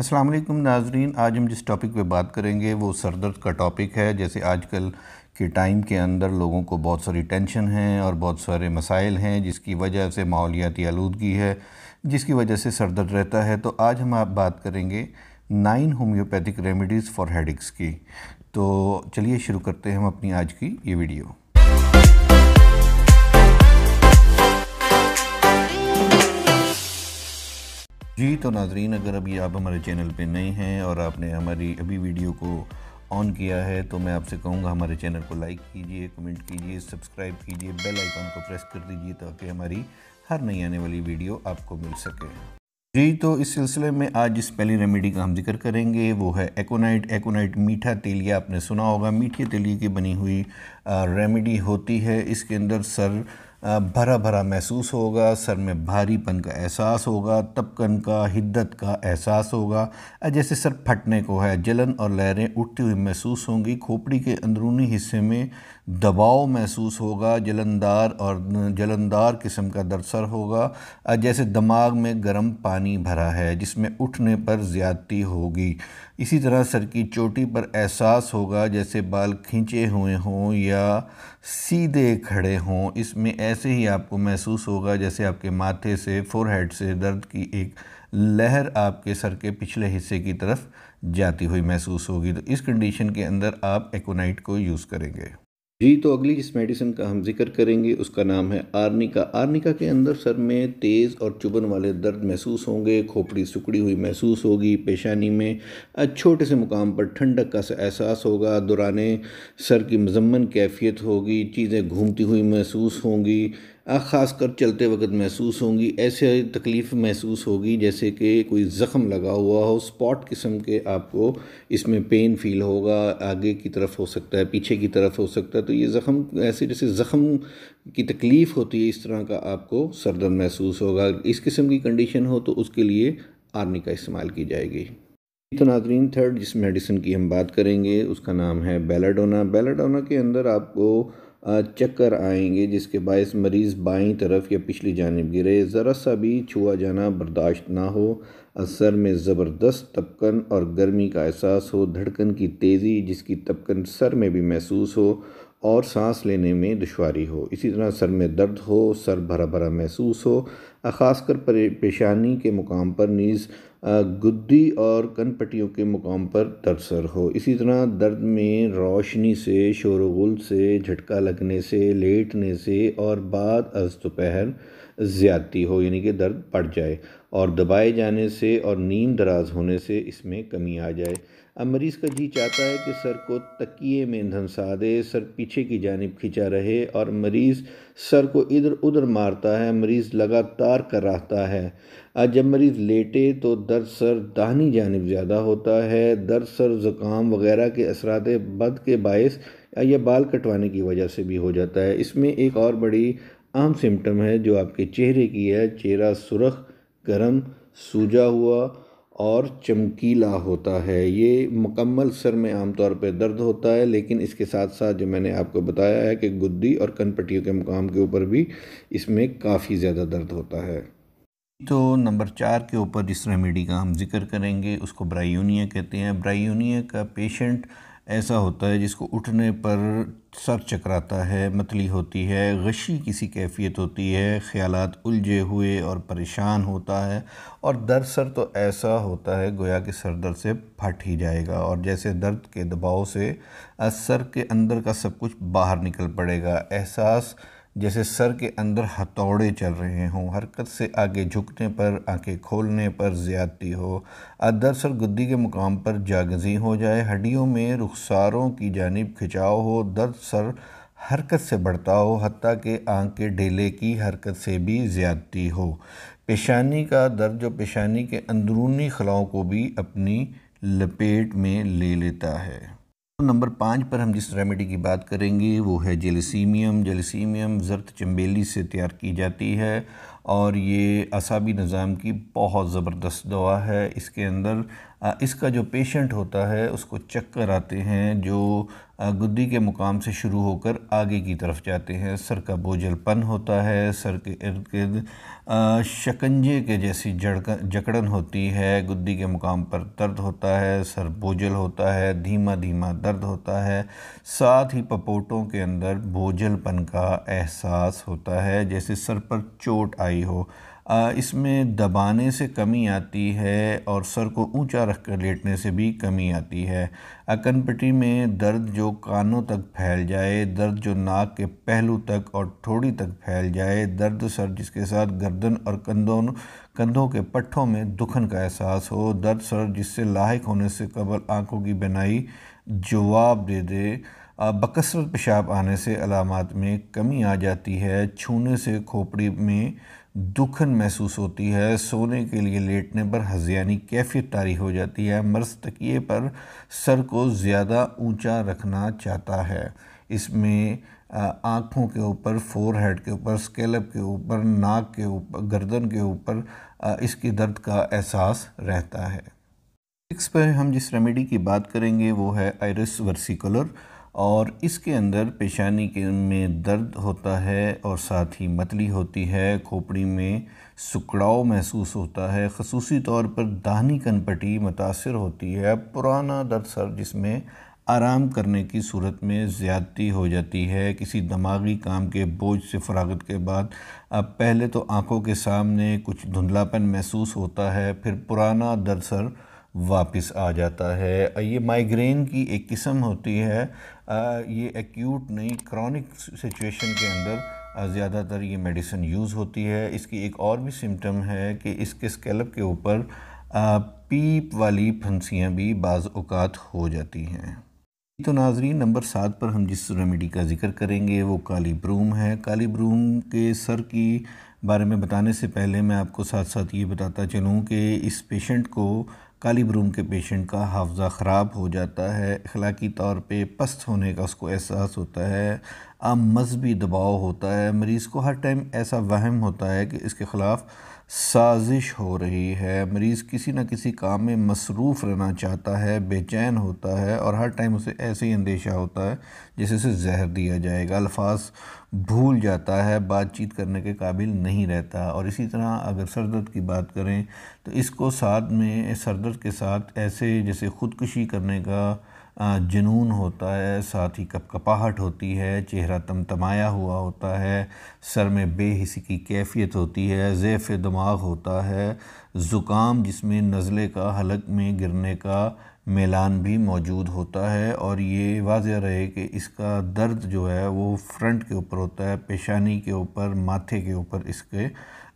السلام علیکم ناظرین، آج ہم جس ٹاپک پہ بات کریں گے وہ سر درد کا ٹاپک ہے۔ جیسے آج کل کے ٹائم کے اندر لوگوں کو بہت ساری ٹینشن ہیں اور بہت سارے مسائل ہیں، جس کی وجہ سے ماحولیاتی آلودگی ہے، جس کی وجہ سے سر درد رہتا ہے۔ تو آج ہم بات کریں گے 9 ہومیوپیتھک ریمیڈیز فار ہیڈیکس کی۔ تو چلیے شروع کرتے ہیں ہم اپنی آج کی یہ ویڈیو۔ جی تو ناظرین، اگر ابھی آپ ہمارے چینل پہ نئے ہیں اور آپ نے ہماری ابھی ویڈیو کو آن کیا ہے تو میں آپ سے کہوں گا ہمارے چینل کو لائک کیجئے، کمنٹ کیجئے، سبسکرائب کیجئے، بیل آئیکن کو پریس کر دیجئے تاکہ ہماری ہر نئی آنے والی ویڈیو آپ کو مل سکے۔ جی تو اس سلسلے میں آج جس پہلی ریمیڈی کا ہم ذکر کریں گے وہ ہے ایکونائٹ۔ ایکونائٹ میٹھا تیلیہ آپ نے سنا ہوگا، میٹھے تیلیے کی بنی ہوئی ریمیڈی ہوتی ہے۔ اس کے اندر سر بھرا بھرا محسوس ہوگا، سر میں بھاری پن کا احساس ہوگا، تپکن کا، حدت کا احساس ہوگا، جیسے سر پھٹنے کو ہے، جلن اور لہریں اٹھتی ہوئی محسوس ہوں گی، کھوپڑی کے اندرونی حصے میں دباؤ محسوس ہوگا، جلندار قسم کا درد سر ہوگا، جیسے دماغ میں گرم پانی بھرا ہے جس میں اٹھنے پر زیادتی ہوگی۔ اسی طرح سر کی چوٹی پر احساس ہوگا جیسے بال کھینچے ہوئے ہوں یا سیدھے کھڑے ہوں۔ اس میں ایسے ہی آپ کو محسوس ہوگا جیسے آپ کے ماتھے سے، فور ہیڈ سے درد کی ایک لہر آپ کے سر کے پچھلے حصے کی طرف جاتی ہوئی محسوس ہوگی۔ تو اس کنڈیشن کے اندر آپ ایکونائٹ کو یوز کریں گے۔ جی تو اگلی جس میڈیسن کا ہم ذکر کریں گے اس کا نام ہے آرنیکا۔ آرنیکا کے اندر سر میں تیز اور چبھن والے درد محسوس ہوں گے، کھوپڑی سکڑی ہوئی محسوس ہوگی، پیشانی میں چھوٹے سے مقام پر ٹھنڈک کا احساس ہوگا، دوران سر کی مزمن کیفیت ہوگی، چیزیں گھومتی ہوئی محسوس ہوں گی، خاص کر چلتے وقت محسوس ہوں گی، ایسے تکلیف محسوس ہوگی جیسے کہ کوئی زخم لگا ہوا ہو، سپاٹ قسم کے آپ کو اس میں پین فیل ہوگا، آگے کی طرف ہو سکتا ہے، پیچھے کی طرف ہو سکتا ہے۔ تو یہ زخم ایسے جیسے زخم کی تکلیف ہوتی ہے اس طرح کا آپ کو سر درد محسوس ہوگا۔ اس قسم کی کنڈیشن ہو تو اس کے لیے آرنیکا استعمال کی جائے گی۔ تو ناظرین، تھرڈ جس میڈیسن کی ہم بات کریں گے اس کا نام ہے بیلاڈونا۔ بیلاڈونا کے اندر آپ کو چکر آئیں گے جس کے باعث مریض بائیں طرف یا پچھلی جانب گرے، ذرا سا بھی چھوا جانا برداشت نہ ہو، سر میں زبردست تپکن اور گرمی کا احساس ہو، دھڑکن کی تیزی جس کی تپکن سر میں بھی محسوس ہو اور سانس لینے میں دشواری ہو، اسی طرح سر میں درد ہو، سر بھرا بھرا محسوس ہو، خاص کر پیشانی کے مقام پر، نیز گدی اور کن پٹیوں کے مقام پر درد سر ہو، اسی طرح درد میں روشنی سے، شور و غل سے، جھٹکا لگنے سے، لیٹنے سے اور بعد از دوپہر زیادتی ہو، یعنی کہ درد بڑھ جائے، اور دبائے جانے سے اور نیند دراز ہونے سے اس میں کمی آ جائے۔ اب مریض کا جی چاہتا ہے کہ سر کو تکیے میں دھنسا دے، سر پیچھے کی جانب کھینچا رہے اور مریض سر کو ادھر ادھر مارتا ہے، مریض لگاتار کراہتا ہے۔ جب مریض لیٹے تو درد سر داہنی جانب زیادہ ہوتا ہے، درد سر زکام وغیرہ کے اثرات بد کے باعث یا بال کٹوانے کی وجہ سے بھی ہو جاتا ہے۔ اس میں ایک اور بڑی عام سمٹم ہے جو آپ کے چہرے کی ہے، چہرہ سرخ، گرم، سوجا ہوا اور چمکیلا ہوتا ہے۔ یہ مکمل سر میں عام طور پہ درد ہوتا ہے، لیکن اس کے ساتھ ساتھ جو میں نے آپ کو بتایا ہے کہ گدی اور کن پٹیوں کے مقام کے اوپر بھی اس میں کافی زیادہ درد ہوتا ہے۔ تو نمبر 4 کے اوپر جس ریمیڈی کا ہم ذکر کریں گے اس کو برائیونیا کہتے ہیں۔ برائیونیا کا پیشنٹ ایسا ہوتا ہے جس کو اٹھنے پر سر چکراتا ہے، متلی ہوتی ہے، غشی کسی کیفیت ہوتی ہے، خیالات الجھے ہوئے اور پریشان ہوتا ہے، اور درد سر تو ایسا ہوتا ہے گویا کہ سر درد سے پھٹ ہی جائے گا، اور جیسے درد کے دباؤ سے سر کے اندر کا سب کچھ باہر نکل پڑے گا، احساس جیسے سر کے اندر ہتھوڑے چل رہے ہوں، حرکت سے آگے جھکنے پر، آنکھیں کھولنے پر زیادتی ہو، درد سر گدی کے مقام پر جاگزی ہو جائے، ہڈیوں میں رخساروں کی جانب کھچاؤ ہو، درد سر حرکت سے بڑھتا ہو، حتیٰ کہ آنکھ کے ڈھیلے کی حرکت سے بھی زیادتی ہو، پیشانی کا درد جو پیشانی کے اندرونی خلاؤں کو بھی اپنی لپیٹ میں لے لیتا ہے۔ نمبر 5 پر ہم جس ریمیڈی کی بات کریں گے وہ ہے جیلیسیمیم۔ جیلیسیمیم زرد چنبیلی سے تیار کی جاتی ہے اور یہ اعصابی نظام کی بہت زبردست دوا ہے۔ اس کے اندر اس کا جو پیشنٹ ہوتا ہے اس کو چکر آتے ہیں، جو گدی کے مقام سے شروع ہو کر آگے کی طرف جاتے ہیں۔ سر کا بوجھل پن ہوتا ہے، سر کے ارد گرد شکنجے کے جیسی جکڑن ہوتی ہے، گدی کے مقام پر درد ہوتا ہے، سر بوجھل ہوتا ہے، دھیما دھیما درد ہوتا ہے، ساتھ ہی پپوٹوں کے اندر بوجھل پن کا احساس ہوتا ہے جیسے سر پر چوٹ آئی ہو۔ اس میں دبانے سے کمی آتی ہے اور سر کو اونچا رکھ کر لیٹنے سے بھی کمی آتی ہے۔ کن پٹی میں درد جو کانوں تک پھیل جائے، درد جو ناک کے پہلو تک اور ٹھوڑی تک پھیل جائے، درد سر جس کے ساتھ گردن اور کندھوں کے پٹھوں میں دکھن کا احساس ہو، درد سر جس سے لاحق ہونے سے قبل آنکھوں کی بینائی جواب دے دے، بکثرت پیشاب آنے سے علامات میں کمی آ جاتی ہے، چھونے سے کھوپڑی میں دکھن محسوس ہوتی ہے، سونے کے لیے لیٹنے پر ہذیانی کیفیت طاری ہو جاتی ہے، مرض تکیے پر سر کو زیادہ اونچا رکھنا چاہتا ہے۔ اس میں آنکھوں کے اوپر، فور ہیڈ کے اوپر، اسکیلپ کے اوپر، ناک کے اوپر، گردن کے اوپر اس کی درد کا احساس رہتا ہے۔ اس پر ہم جس ریمیڈی کی بات کریں گے وہ ہے آئرس ورسیکولر، اور اس کے اندر پیشانی میں درد ہوتا ہے اور ساتھ ہی متلی ہوتی ہے، کھوپڑی میں سکڑاؤ محسوس ہوتا ہے، خصوصی طور پر داہنی کن پٹی متاثر ہوتی ہے، پرانا درد سر جس میں آرام کرنے کی صورت میں زیادتی ہو جاتی ہے، کسی دماغی کام کے بوجھ سے فراغت کے بعد پہلے تو آنکھوں کے سامنے کچھ دھندلاپن محسوس ہوتا ہے، پھر پرانا درد سر واپس آ جاتا ہے۔ یہ مائیگرین کی ایک قسم ہوتی ہے، یہ ایکیوٹ نہیں، کرونک سچویشن کے اندر زیادہ تر یہ میڈیسن یوز ہوتی ہے۔ اس کی ایک اور بھی سمٹم ہے کہ اس کے اسکیلپ کے اوپر پیپ والی پھنسیاں بھی بعض اوقات ہو جاتی ہیں۔ تو ناظرین، نمبر 7 پر ہم جس ریمیڈی کا ذکر کریں گے وہ کالی بروم ہے۔ کالی بروم کے سر کی بارے میں بتانے سے پہلے میں آپ کو ساتھ ساتھ یہ بتاتا چلوں کہ اس پیشنٹ کو، کالی بروم کے پیشنٹ کا حافظہ خراب ہو جاتا ہے، اخلاقی طور پہ پست ہونے کا اس کو احساس ہوتا ہے، مذہبی دباؤ ہوتا ہے، مریض کو ہر ٹائم ایسا وہم ہوتا ہے کہ اس کے خلاف سازش ہو رہی ہے، مریض کسی نہ کسی کام میں مصروف رہنا چاہتا ہے، بے چین ہوتا ہے اور ہر ٹائم اسے ایسے ہی اندیشہ ہوتا ہے جیسے اسے زہر دیا جائے گا، الفاظ بھول جاتا ہے، بات چیت کرنے کے قابل نہیں رہتا۔ اور اسی طرح اگر سر درد کی بات کریں تو اس کو ساتھ میں سر درد کے ساتھ ایسے جیسے خودکشی کرنے کا جنون ہوتا ہے، ساتھ ہی کپکپاہٹ ہوتی ہے، چہرہ تمتمایا ہوا ہوتا ہے، سر میں بے حسی کی کیفیت ہوتی ہے، ضعف دماغ ہوتا ہے، زکام جس میں نزلے کا حلق میں گرنے کا میلان بھی موجود ہوتا ہے، اور یہ واضح رہے کہ اس کا درد جو ہے وہ فرنٹ کے اوپر ہوتا ہے، پیشانی کے اوپر، ماتھے کے اوپر اس کے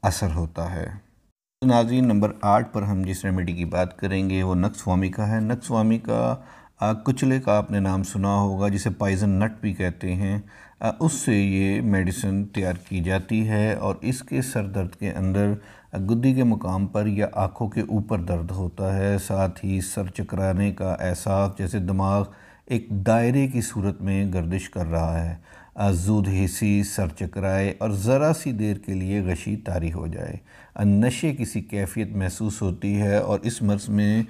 اثر ہوتا ہے۔ ناظرین، نمبر 8 پر ہم جس ریمیڈی کی بات کریں گے وہ نکس وامی کا ہے۔ نکس وامی کا کچلے کا آپ نے نام سنا ہوگا، جسے پائزن نٹ بھی کہتے ہیں، اس سے یہ میڈیسن تیار کی جاتی ہے، اور اس کے سر درد کے اندر گدی کے مقام پر یا آنکھوں کے اوپر درد ہوتا ہے، ساتھ ہی سر چکرانے کا احساس جیسے دماغ ایک دائرے کی صورت میں گردش کر رہا ہے، زود حسی، سر چکرائے اور ذرا سی دیر کے لیے غشی طاری ہو جائے، نشے کسی کیفیت محسوس ہوتی ہے، اور اس مرض میں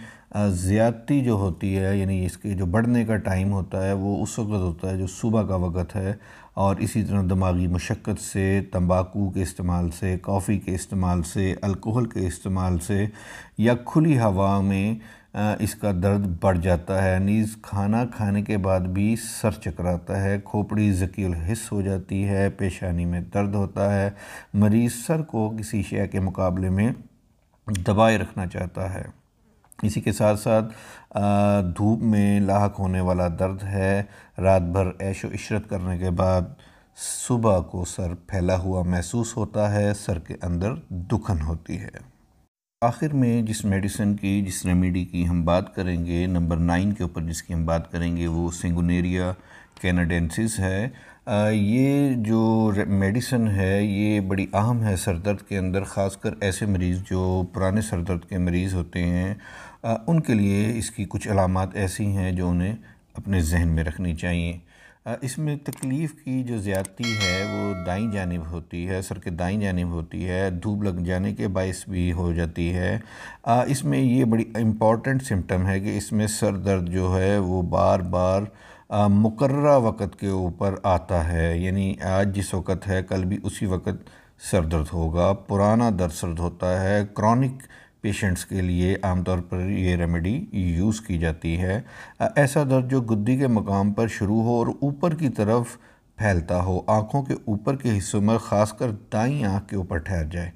زیادتی جو ہوتی ہے، یعنی اس کے جو بڑھنے کا ٹائم ہوتا ہے وہ اس وقت ہوتا ہے جو صبح کا وقت ہے، اور اسی طرح دماغی مشقت سے، تمباکو کے استعمال سے، کافی کے استعمال سے، الکوہل کے استعمال سے یا کھلی ہوا میں اس کا درد بڑھ جاتا ہے، نیز کھانا کھانے کے بعد بھی سر چکراتا ہے، کھوپڑی ذکی الحس ہو جاتی ہے، پیشانی میں درد ہوتا ہے، مریض سر کو کسی شے کے مقابلے میں دبائے رکھنا چاہتا ہے، اسی کے ساتھ ساتھ دھوپ میں لاحق ہونے والا درد ہے، رات بھر عیش و عشرت کرنے کے بعد صبح کو سر پھیلا ہوا محسوس ہوتا ہے، سر کے اندر دکھن ہوتی ہے۔ آخر میں جس میڈیسن کی، جس ریمیڈی کی ہم بات کریں گے، نمبر 9 کے اوپر جس کی ہم بات کریں گے وہ سنگونیریا کینیڈینسس ہے۔ یہ جو میڈیسن ہے یہ بڑی اہم ہے سر درد کے اندر، خاص کر ایسے مریض جو پرانے سر درد کے مریض ہوتے ہیں، ان کے لیے اس کی کچھ علامات ایسی ہیں جو انہیں اپنے ذہن میں رکھنی چاہیے۔ اس میں تکلیف کی جو زیادتی ہے وہ دائیں جانب ہوتی ہے، سر کے دائیں جانب ہوتی ہے، دھوپ لگ جانے کے باعث بھی ہو جاتی ہے۔ اس میں یہ بڑی امپورٹنٹ سمٹم ہے کہ اس میں سر درد جو ہے وہ بار بار مقررہ وقت کے اوپر آتا ہے، یعنی آج جس وقت ہے کل بھی اسی وقت سر درد ہوگا۔ پرانا درد سرد ہوتا ہے، کرونک پیشنٹس کے لیے عام طور پر یہ ریمیڈی یوز کی جاتی ہے۔ ایسا درد جو گدی کے مقام پر شروع ہو اور اوپر کی طرف پھیلتا ہو، آنکھوں کے اوپر کے حصوں میں خاص کر دائیں آنکھ کے اوپر ٹھہر جائے،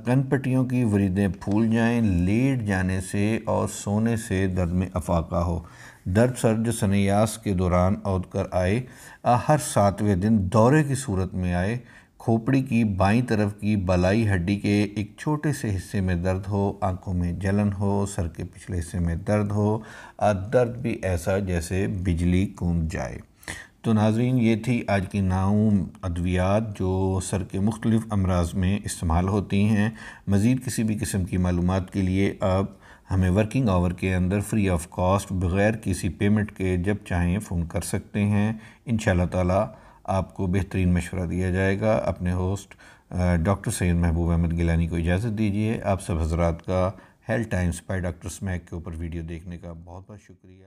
کن پٹیوں کی وریدیں پھول جائیں، لیٹ جانے سے اور سونے سے درد میں افاقہ ہو، درد سر جو سنیاس کے دوران عود کر آئے، ہر 7ویں دن دورے کی صورت میں آئے، کھوپڑی کی بائیں طرف کی بالائی ہڈی کے ایک چھوٹے سے حصے میں درد ہو، آنکھوں میں جلن ہو، سر کے پچھلے حصے میں درد ہو، درد بھی ایسا جیسے بجلی کوند جائے۔ تو ناظرین، یہ تھی آج کی 9 ادویات جو سر کے مختلف امراض میں استعمال ہوتی ہیں۔ مزید کسی بھی قسم کی معلومات کے لیے آپ ہمیں ورکنگ آور کے اندر فری آف کاسٹ بغیر کسی پیمنٹ کے جب چاہیں فون کر سکتے ہیں۔ انشاءاللہ تعالی آپ کو بہترین مشورہ دیا جائے گا۔ اپنے ہوسٹ ڈاکٹر سید محبوب احمد گیلانی کو اجازت دیجیے۔ آپ سب حضرات کا health Times by doctor smack کے اوپر ویڈیو دیکھنے کا بہت بہت شکریہ۔